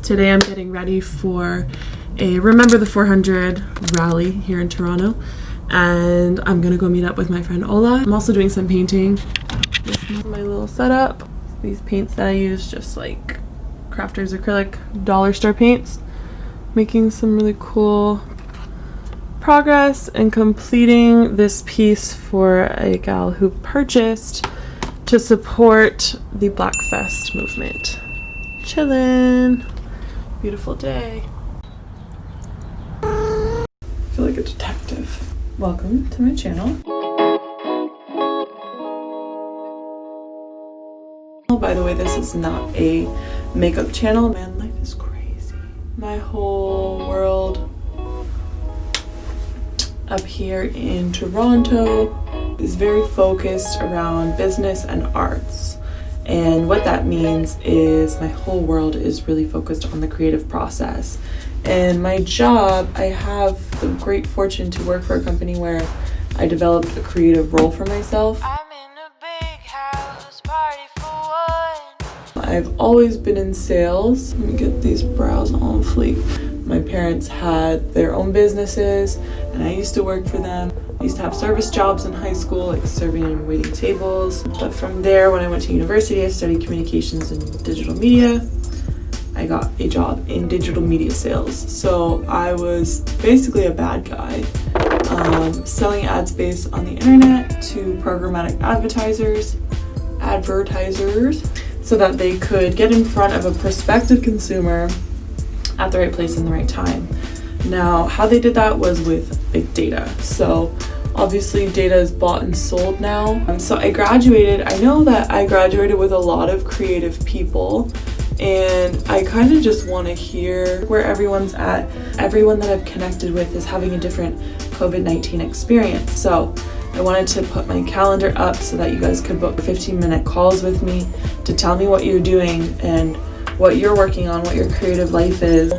Today I'm getting ready for a Remember the 400 rally here in Toronto, and I'm gonna go meet up with my friend Ola. I'm also doing some painting. This is my little setup. These paints that I use, just like Crafters acrylic dollar store paints. Making some really cool progress and completing this piece for a gal who purchased to support the Black Fest movement. Chillin'. Beautiful day. I feel like a detective. Welcome to my channel. Oh, by the way, this is not a makeup channel. Man, life is crazy. My whole world up here in Toronto is very focused around business and arts. And what that means is my whole world is really focused on the creative process. And my job, I have the great fortune to work for a company where I developed a creative role for myself. I'm in a big house, party for one. I've always been in sales. Let me get these brows on fleek. My parents had their own businesses and I used to work for them. I used to have service jobs in high school, like serving and waiting tables. But from there, when I went to university, I studied communications and digital media. I got a job in digital media sales. So I was basically a bad guy, selling ad space on the internet to programmatic advertisers, so that they could get in front of a prospective consumer at the right place and the right time. Now, how they did that was with big data. So obviously data is bought and sold now. So I graduated. I know that I graduated with a lot of creative people, and I kind of just want to hear where everyone's at. Everyone that I've connected with is having a different COVID-19 experience. So I wanted to put my calendar up so that you guys could book 15-minute calls with me to tell me what you're doing and what you're working on, what your creative life is.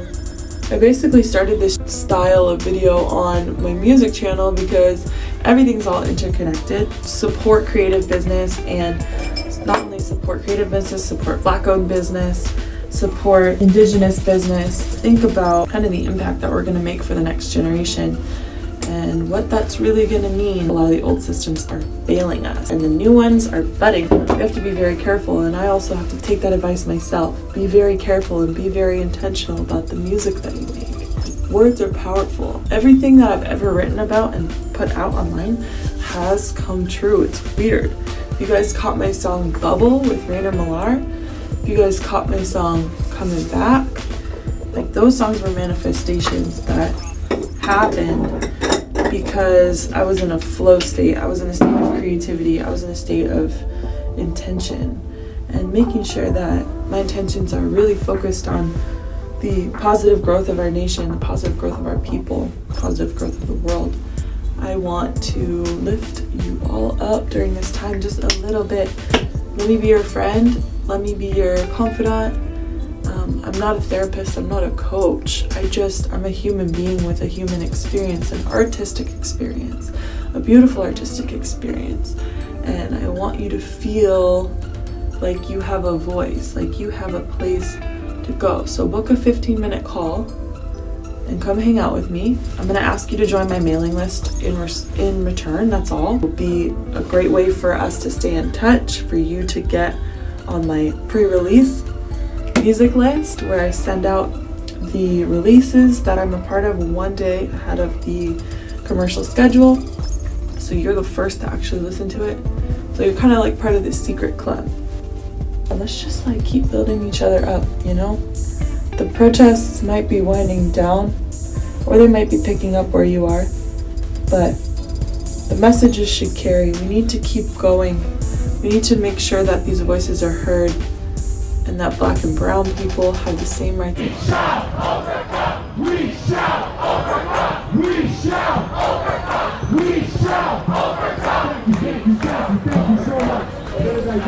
I basically started this style of video on my music channel because everything's all interconnected. Support creative business, and not only support creative business, support Black-owned business, support Indigenous business. Think about kind of the impact that we're going to make for the next generation and what that's really going to mean. A lot of the old systems are failing us and the new ones are budding. We have to be very careful, and I also have to take that advice myself. Be very careful and be very intentional about the music that you make. Words are powerful. Everything that I've ever written about and put out online has come true. It's weird. If you guys caught my song Bubble with Millar, if you guys caught my song Coming Back, like those songs were manifestations that happened because I was in a flow state. I was in a state of creativity. I was in a state of intention, and making sure that my intentions are really focused on the positive growth of our nation, the positive growth of our people, positive growth of the world. I want to lift you all up during this time just a little bit. Let me be your friend. Let me be your confidant. I'm not a therapist. I'm not a coach. I'm a human being with a human experience, an artistic experience, a beautiful artistic experience. And I want you to feel like you have a voice, like you have a place to go. So book a 15-minute call and come hang out with me. I'm gonna ask you to join my mailing list in return, that's all. It will be a great way for us to stay in touch, for you to get on my pre-release music list where I send out the releases that I'm a part of one day ahead of the commercial schedule. So you're the first to actually listen to it. So you're kind of like part of this secret club. And let's just like keep building each other up, you know? The protests might be winding down, or they might be picking up where you are, but the messages should carry. We need to keep going. We need to make sure that these voices are heard and that Black and brown people have the same rights. We shall overcome! We shall overcome! We shall overcome! We shall overcome! Thank you so much. Thank you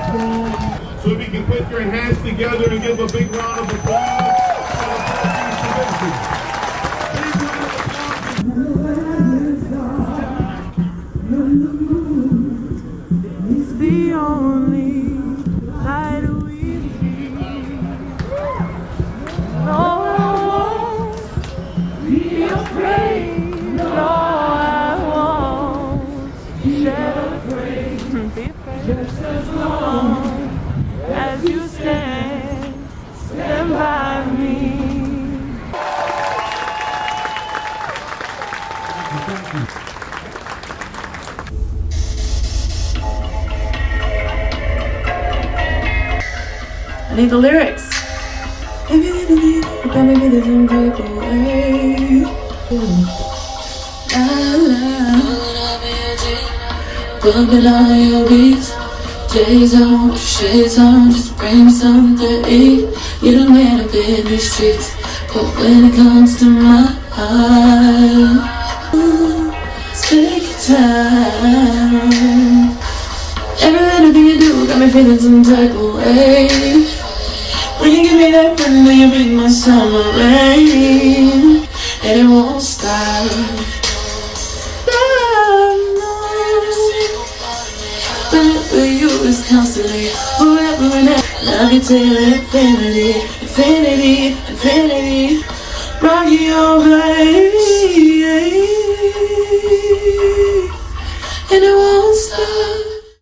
so much. So if you can put your hands together and give a big round of applause. the only light we see. No, I won't be afraid. No, I won't shed afraid. Be afraid. Just as long as you stand by me. I need the lyrics. Maybe this is some type of way. La la. Bumping all your beats. J's on, shades on, just bring me something to eat. You done ran up in these streets, but when it comes to my heart, take your time. Every little thing you do got me feeling some type of way. When you give me that feeling, then you make my summer rain, and it won't stop. For you is constantly, forever and ever. Love you till infinity, infinity, infinity. Rock you, baby.